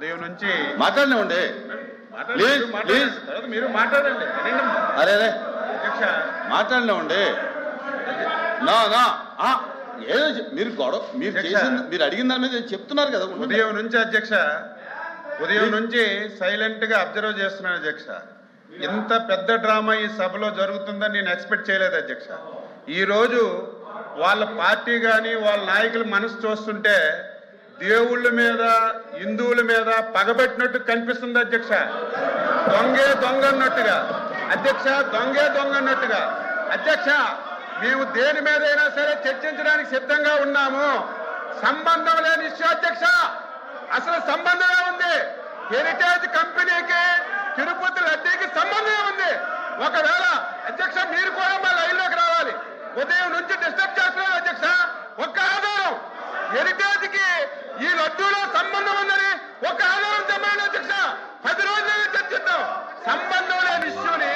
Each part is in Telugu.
ఉదయం నుంచి మాట్లాడినండి మీరు మాట్లాడండి. అరే అరే అధ్యక్ష మాట్లాడినామండి. నా నా ఏదో మీరు గొడవ మీరు చేసింది మీరు అడిగిన దాని మీద చెప్తున్నారు కదా. ఉదయం నుంచి అధ్యక్ష, ఉదయం నుంచి సైలెంట్ గా అబ్జర్వ్ చేస్తున్నాను అధ్యక్ష. ఇంత పెద్ద డ్రామా ఈ సభలో జరుగుతుందని నేను ఎక్స్పెక్ట్ చేయలేదు అధ్యక్ష. ఈరోజు వాళ్ళ పార్టీ కానీ వాళ్ళ నాయకుల మనసు చూస్తుంటే దేవుళ్ళ మీద హిందువుల మీద పగబెట్టినట్టు కనిపిస్తుంది అధ్యక్ష. దొంగే దొంగ అన్నట్టుగా అధ్యక్ష, దొంగే దొంగ అన్నట్టుగా అధ్యక్ష. మేము దేని మీదైనా సరే చర్చించడానికి సిద్ధంగా ఉన్నాము. సంబంధం లేని ఇష్యూ అధ్యక్ష. అసలు సంబంధమే ఉంది. హెరిటేజ్ కంపెనీకి తిరుపతి లడ్డీకి సంబంధమే ఉంది. ఒకవేళ అధ్యక్ష మీరు కూడా మా లైన్లోకి రావాలి. ఉదయం నుంచి డిస్టర్బ్ చేస్తున్నారు అధ్యక్ష. ఒక్క ఆధారం హెరిటేజ్ కి ఈ లడ్డూలో సంబంధం ఉందని ఒక ఆధారం చెప్పండి అధ్యక్ష. 10 రోజులైనా చర్చిద్దాం. సంబంధం లేని ఇష్యూని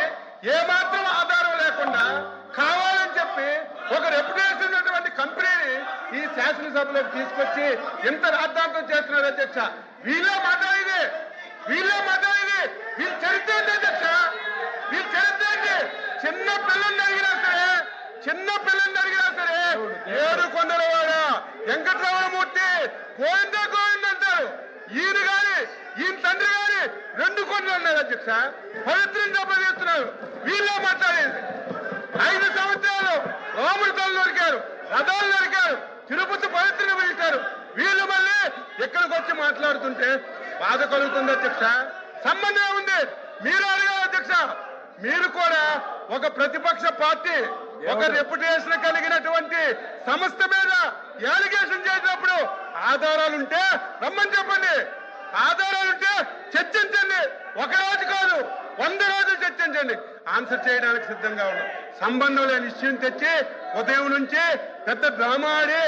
ఏమాత్రం ఆధారం లేకుండా కావాలని చెప్పి ఒక రెప్యుటేషన్ ఉన్నటువంటి కంపెనీని ఈ శాసనసభలోకి తీసుకొచ్చి ఇంత రాద్ధాంతం చేస్తున్నారు అధ్యక్ష. వీళ్ళే మాట్లాడేది వీళ్ళ చరిత్ర ఏంటి అధ్యక్ష? వీళ్ళ చరిత్ర ఏంటి? చిన్న పిల్లల్ని అడిగినా సరే ఏడు కొండలవాడ వెంకటరామమూర్తి గోవింద గోవింద్ అంటారు. ఈయన గాని ఈయన తండ్రి గాని 2 కొండలు ఉన్నారు అధ్యక్ష. పవిత్రంగా పనిచేస్తున్నారు. వీళ్ళే మాట్లాడేది. 5 సంవత్సరాలు రాముడితలు నరికారు, రథాలు నరికారు, తిరుపతి పవిత్రను పిలిచారు. వీళ్ళు మళ్ళీ ఇక్కడికి వచ్చి మాట్లాడుతుంటే బాధ కలుగుతుంది అధ్యక్ష. సంబంధం ఉంది. మీరు అడగాలి అధ్యక్ష. మీరు కూడా ఒక ప్రతిపక్ష పార్టీ, ఒక రెప్యుటేషన్ కలిగినటువంటి సంస్థ మీద యాలిగేషన్ చేసినప్పుడు ఆధారాలుంటే రమ్మని చెప్పండి. ఆధారాలుంటే చర్చించండి. 1 రోజు కాదు 100 రోజులు చర్చించండి. ఆన్సర్ చేయడానికి సిద్ధంగా ఉన్నాం. సంబంధం లేని ఇష్యూని తెచ్చి ఉదయం నుంచి పెద్ద డ్రామా ఆడి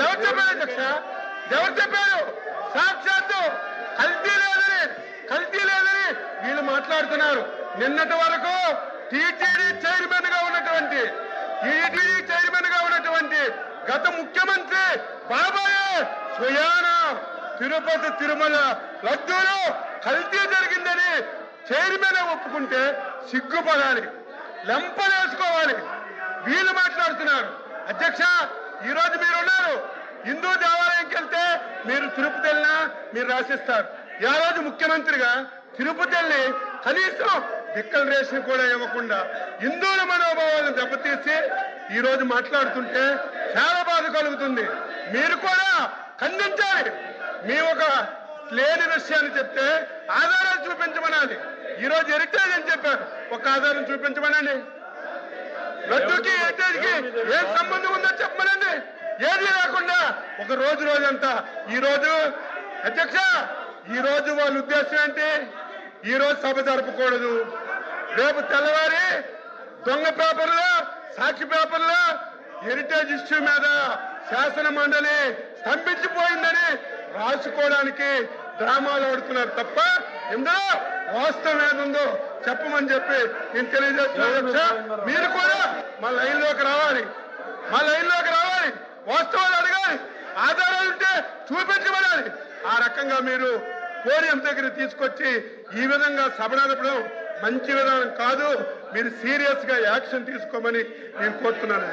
ఎవరు చెప్పారు అధ్యక్ష? ఎవరు చెప్పారు? సాక్షాత్తు కల్తీ లేదని వీళ్ళు మాట్లాడుతున్నారు. నిన్నటి వరకు టీటీడీ చైర్మన్ గా ఉన్నటువంటి గత ముఖ్యమంత్రి బాబాయే స్వయాన తిరుపతి తిరుమల లడ్డూలో కల్తీ జరిగిందని చైర్మన్ ఒప్పుకుంటే సిగ్గుపడాలి, లెంపలేసుకోవాలి. వీళ్ళు మాట్లాడుతున్నారు అధ్యక్ష. ఈరోజు మీరు ఉన్నారు. హిందూ దేవాలయంకి వెళ్తే మీరు తిరుపతి వెళ్ళినా మీరు రాసిస్తారు. ఆ రోజు ముఖ్యమంత్రిగా తిరుపతి వెళ్ళి కనీసం డిక్లరేషన్ కూడా ఇవ్వకుండా హిందువుల మనోభావాలను దెబ్బతీసి ఈ రోజు మాట్లాడుతుంటే చాలా బాధ కలుగుతుంది. మీరు కూడా ఖండించాలి. మీ ఒక లేని విషయాన్ని చెప్తే ఆధారాలు చూపించమనాలి. ఈ రోజు హెరిటేజ్ అని చెప్పారు, ఒక ఆధారం చూపించమనండి. లడ్డూకి హెరిటేజ్కి ఏం సంబంధం ఉందో చెప్పమనండి. ఏది లేకుండా ఒక రోజంతా ఈ రోజు అధ్యక్ష, ఈ రోజు వాళ్ళ ఉద్దేశం ఏంటి? ఈ రోజు సభ జరపకూడదు. రేపు తెల్లవారి దొంగ పేపర్లో, సాక్షి పేపర్లో హెరిటేజ్ ఇష్యూ మీద శాసన మండలి స్తంభించిపోయిందని రాసుకోవడానికి డ్రామాలు ఆడుతున్నారు తప్ప ఇందులో వాస్తవం ఏదుందో చెప్పమని చెప్పి నేను తెలియజేస్తున్నాను. మీరు కూడా మా లైన్లోకి రావాలి. వాస్తవాలు అడగాలి. ఆధారాలు ఉంటే చూపించబడాలి. ఆ రకంగా మీరు పోడియం దగ్గర తీసుకొచ్చి ఈ విధంగా సభ నడపడం మంచి విధానం కాదు. మీరు సీరియస్ గా యాక్షన్ తీసుకోమని నేను కోరుతున్నాను.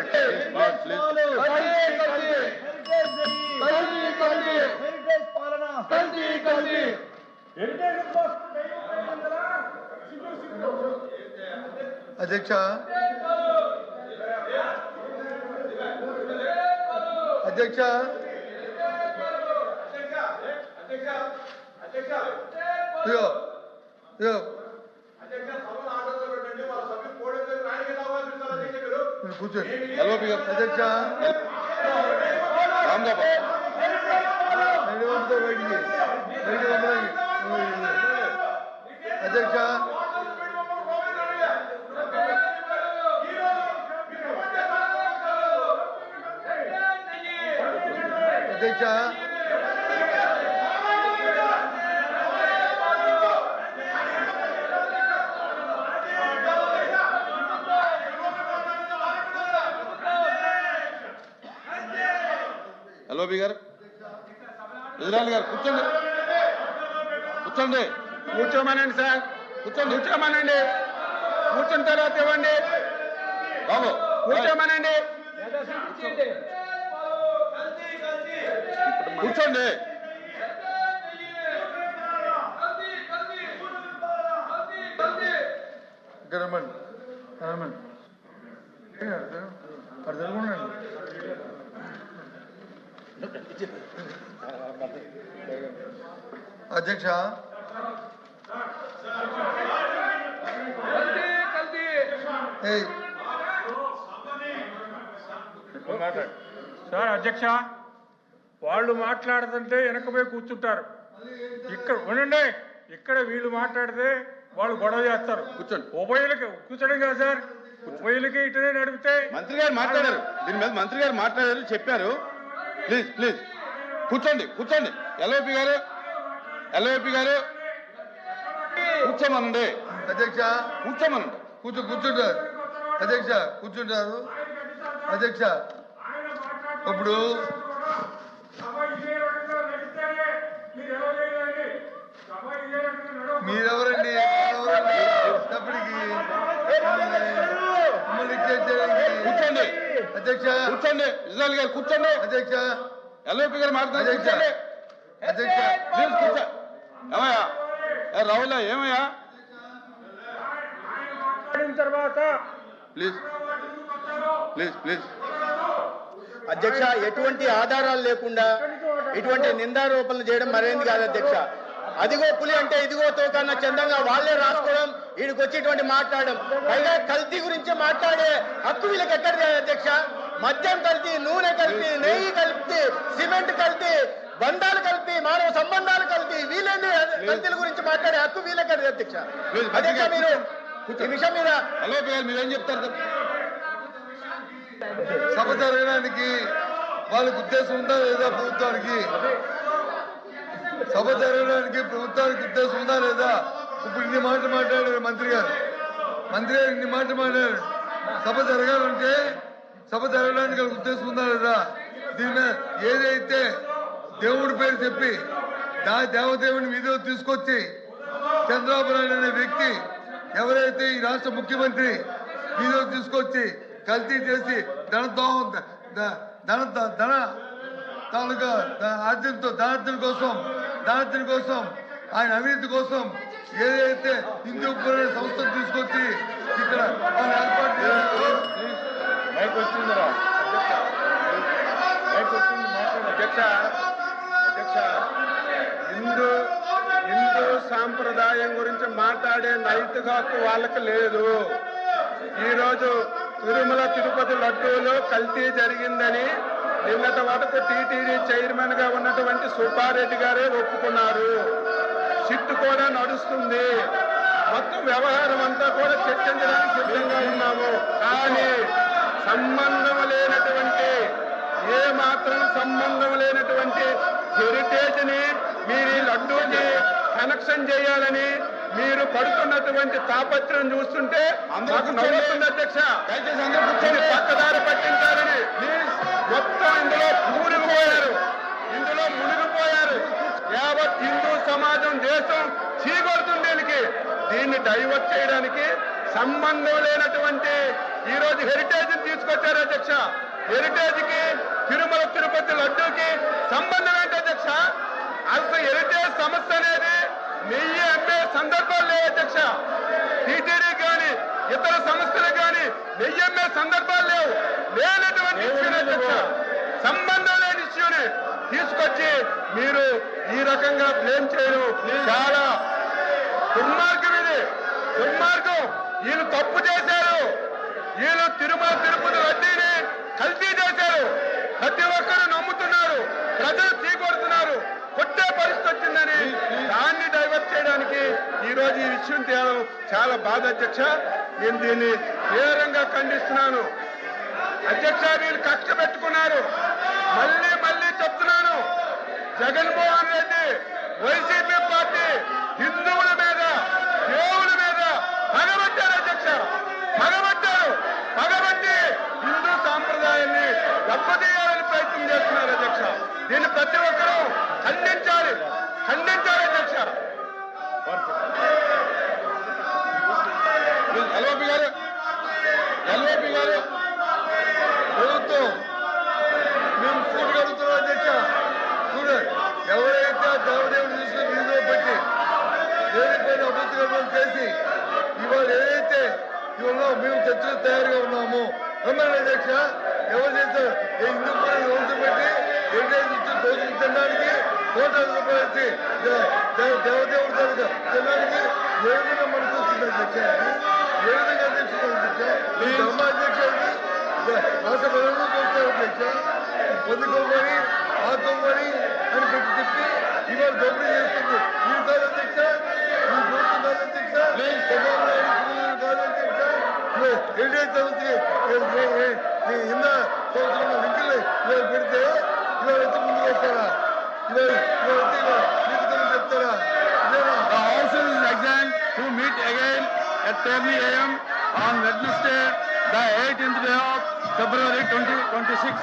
అధ్యక్ష అధ్యక్ష కూర్చోండి అధ్యక్ష. అధ్యక్ష అధ్యక్ష హలో బి గారు, ఎదురాలి గారు కూర్చోండి. కూర్చోండి. కూర్చోమనండి సార్, కూర్చోమనండి. కూర్చున్న తర్వాత ఇవ్వండి బాబు కూర్చోమనండి. కూర్చోండి. ఇక్కడ రమ్మండి. అక్కడ జరుగునండి. అధ్యక్ష, ఏయ్ సార్ అధ్యక్ష, వాళ్ళు మాట్లాడుతుంటే వెనకపోయి కూర్చుంటారు. ఇక్కడ ఉండండి, ఇక్కడ వీళ్ళు మాట్లాడితే వాళ్ళు గొడవ చేస్తారు. కూర్చోండి. ఉభయలకి కూర్చోడం కదా సార్, ఉభయలకి ఇటునే నడిపితే. మంత్రి గారు మాట్లాడారు, దీని మీద మంత్రి గారు మాట్లాడారు, చెప్పారు. ప్లీజ్ ప్లీజ్ కూర్చోండి. ఎల్ఓపి గారు కూర్చోమనండి. అధ్యక్ష, కూర్చోమనండి. కూర్చుంటారు. అధ్యక్ష కూర్చుంటారు. అధ్యక్ష, ఇప్పుడు మీరెవరండి? తప్పటికి కూర్చోండి. అధ్యక్ష, ఇజ్రాయల్ గారు కూర్చోండి. అధ్యక్ష, ఎల్ఓపి గారు మాట్లాడారు. కూర్చోండి. అధ్యక్ష, ప్లీజ్ కూర్చో. ఏమయ్యా రావులా, ఏమయ్యా తర్వాత ప్లీజ్. అధ్యక్ష, ఎటువంటి ఆధారాలు లేకుండా ఇటువంటి నిందారోపణలు చేయడం మరేంది కాదు అధ్యక్ష. అదిగో పులి అంటే ఇదిగో తోకన్న చందంగా వాళ్ళే రాసుకోవడం, వీడికి వచ్చేటువంటి మాట్లాడడం, పైగా కల్తీ గురించి మాట్లాడే హక్కు వీళ్ళకి ఎక్కడిది అధ్యక్ష. మద్యం కల్తీ, నూనె కల్తీ, నెయ్యి కల్తీ, సిమెంట్ కల్తీ, బంధాలు కలిపి, మానవ సంబంధాలు కలిపి, వీళ్ళని కల్తీల గురించి మాట్లాడే హక్కు వీళ్ళకి అధ్యక్ష. అధ్యక్ష, మీరు ఈ విషయం మీద ఎల్ఓపి గారు మీరేం చెప్తారు? సభ జరగడానికి వాళ్ళకి ఉద్దేశం ఉందా లేదా? ప్రభుత్వానికి సభ జరగడానికి ప్రభుత్వానికి ఉద్దేశం ఉందా లేదా? ఇప్పుడు ఇన్ని మాటలు మాట్లాడారు మంత్రి గారు ఇన్ని మాటలు మాట్లాడారు. సభ జరగాలంటే సభ జరగడానికి వాళ్ళకి ఉద్దేశం ఉందా లేదా? దీని మీద ఏదైతే దేవుడి పేరు చెప్పి దేవదేవుని వీధిలో తీసుకొచ్చి చంద్రబాబు నాయుడు అనే వ్యక్తి ఎవరైతే ఈ రాష్ట్ర ముఖ్యమంత్రి వీధిలో తీసుకొచ్చి కల్తీ చేసి ధన తాలూకా ధనార్జన కోసం ఆయన అవినీతి కోసం ఏదైతే హిందూ పురాణ సంస్థను తీసుకొచ్చి ఇక్కడ వాళ్ళు ఏర్పాటు చేశారు. అధ్యక్ష, హిందూ సాంప్రదాయం గురించి మాట్లాడే నైతిక హక్కు వాళ్ళకి లేదు. ఈరోజు తిరుమల తిరుపతి లడ్డూలో కల్తీ జరిగిందని నిన్నటి వరకు టీటీడీ చైర్మన్ గా ఉన్నటువంటి సుబ్బారెడ్డి గారే ఒప్పుకున్నారు. సిట్టు కూడా నడుస్తుంది. మొత్తం వ్యవహారం అంతా కూడా చర్చించడానికి సిద్ధంగా ఉన్నాము. కానీ సంబంధం లేనటువంటి, ఏ మాత్రం సంబంధం లేనటువంటి హెరిటేజ్ ని మీరు ఈ లడ్డూని కనెక్షన్ చేయాలని మీరు పడుతున్నటువంటి తాపత్రం చూస్తుంటే మాకు నవ్వుతుంది అధ్యక్ష. పక్కదారి పట్టించాలని మొత్తం ఇందులో మునిగిపోయారు. యావత్ హిందూ సమాజం, దేశం చీకొడుతుంది దీనికి. దీన్ని డైవర్ట్ చేయడానికి సంబంధం లేనటువంటి ఈ రోజు హెరిటేజ్ తీసుకొచ్చారు అధ్యక్ష. హెరిటేజ్ కి తిరుమల తిరుపతి లడ్డూకి సంబంధం ఏంటి అధ్యక్ష? అసలు హెరిటేజ్ సమస్య అనేది నెయ్యి అమ్మే సందర్భాలు లేవు అధ్యక్ష. టీటీడీ కానీ ఇతర సంస్థలకు కానీ నెయ్యి అమ్మే సందర్భాలు లేనటువంటి ఇష్యూని అధ్యక్ష, సంబంధం లేని ఇష్యూని తీసుకొచ్చి మీరు ఈ రకంగా బ్లేమ్ చేయడం చాలా దుర్మార్గం. ఇది దుర్మార్గం. వీళ్ళు తప్పు చేశారు. వీళ్ళు తిరుమల తిరుపతి లడ్డీని కల్తీ చేశారు. ప్రతి ఒక్కరు నమ్ముతున్నారు, ప్రజలు తీకొడుతున్నారు. కొట్టే పరిస్థితి వచ్చిందని దాన్ని డైవర్ట్ చేయడానికి ఈ రోజు ఈ విషయం తేవడం చాలా బాధ అధ్యక్ష. నేను దీన్ని తీవ్రంగా ఖండిస్తున్నాను అధ్యక్ష. వీళ్ళు కక్ష పెట్టుకున్నారు. మళ్ళీ చెప్తున్నాను, జగన్మోహన్ రెడ్డి, వైసీపీ పార్టీ హిందువుల మీద, దేవుల మీద పగబట్టారు అధ్యక్ష. పగబట్టి హిందూ సాంప్రదాయాన్ని దెబ్బతీయాలని ప్రయత్నం చేస్తున్నారు అధ్యక్ష. దీన్ని ప్రతి ఒక్కరూ ఖండించాలి అధ్యక్ష. దేనిపైన అభ్యంతరం చేసి ఇవాళ ఏదైతే ఇవాళ మేము చర్చలు తయారుగా ఉన్నాము రమ్మని అధ్యక్ష ఎవరు చేస్తారు హిందూ రోజు పెట్టి రోజులు తినడానికి కోటాలు రూపాయలు ఇచ్చి దేవదేవుడు తినడానికి ఏ విధంగా మనకు వస్తుంది అధ్యక్ష ఏ విధంగా అధ్యక్ష ధర్మ అధ్యక్ష రాష్ట్ర ప్రజలు చూస్తారు అధ్యక్ష పొందుకోమని ఆకోమని అని పెట్టి చెప్పి ఇవాళ దోపిడీ చేస్తుంది మీరు కాదు అధ్యక్ష మీ ప్రభుత్వం కాదు అధ్యక్ష కాదు అధ్యక్ష ఎన్డీఏ చదువుతుంది ఇంద సంవత్సరం లింకులు ఇవాళ పెడితే ఇవాళ వచ్చి ముందుకు వస్తారా ఇవాళ వచ్చి చెప్తారా The House is adjourned to meet again at 10 a.m. on Wednesday, the 18th day of February 2026.